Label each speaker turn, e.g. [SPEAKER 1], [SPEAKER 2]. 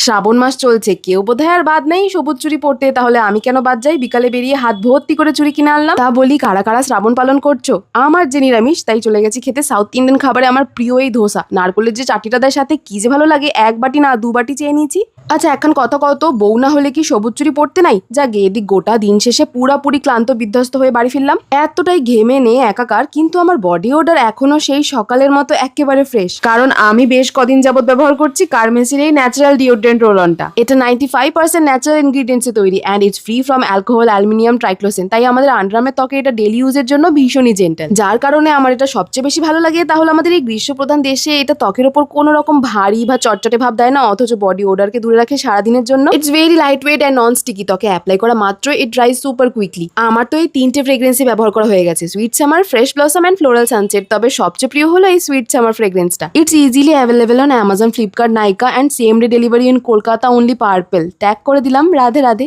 [SPEAKER 1] শ্রাবণ মাস চলছে, কেউ বোধহয় আর বাদ নেই সবুজ চুড়ি পড়তে, তাহলে আমি কেন বাদ যাই? বিকালে বেরিয়ে হাত ভর্তি করে চুড়ি কিনে আনলাম। তা বলি, কারা কারা শ্রাবণ পালন করছো? আমার যে নিরামিষ, তাই চলে গেছি খেতে সাউথ ইন্ডিয়ান খাবারে। আমার প্রিয় এই ধোসা, নারকলের যে চাটনিটা দেয় সাথে, কি যে ভালো লাগে। এক বাটি না 2 বাটি চেয়ে নিয়েছি। আচ্ছা, এখন কত বউ না হলে কি সবুজ চুড়ি পড়তে নাই? যা গে এদিক গোটা দিন শেষে পুরাপুরি ক্লান্ত বিধ্বস্ত হয়ে বাড়ি ফিরলাম। এতটাই ঘেমে নে একাকার, কিন্তু আমার বডি ওডার এখনো সেই সকালের মতো একেবারে ফ্রেশ। কারণ আমি বেশ কদিন যাবত ব্যবহার করছি কার্মেসির এই ন্যাচারাল ডিওড্রেন্ট রোল অনটা। এটা 95% ন্যাচারাল ইনগ্রিডিয়েন্টসে তৈরি and it's free from alcohol, aluminium, triclosan. তাই আমাদের আন্ডারআর্মের ত্বকে এটা ডেলি ইউজের জন্য ভীষণই জেন্টাল, যার কারণে আমার এটা সবচেয়ে বেশি ভালো লাগে। তাহলে আমাদের এই গ্রীষ্মপ্রধান দেশে এটা ত্বকের ওপর কোনো রকম ভারী বা চটচটে ভাব দেয় না, অথচ বডি ওডারকে দূরে রাখে সারাদিনের জন্য। It's very light weight and non sticky. ত্বকে অ্যাপ্লাই করা মাত্র ইট ড্রাইজ সুপার কুইকলি। আমার তো এই 3টে ফ্রেগ্রেন্সই ব্যবহার করা হয়ে গেছে, sweet summer, fresh blossom and floral sunset. তবে সবচেয়ে প্রিয় হলো এই সুইট সামার ফ্রেগ্রেন্সটা। It's easily available on Amazon, Flipkart, Nykaa and same day delivery in Kolkata only purple. Tag করে দিলাম। রাধে রাধে।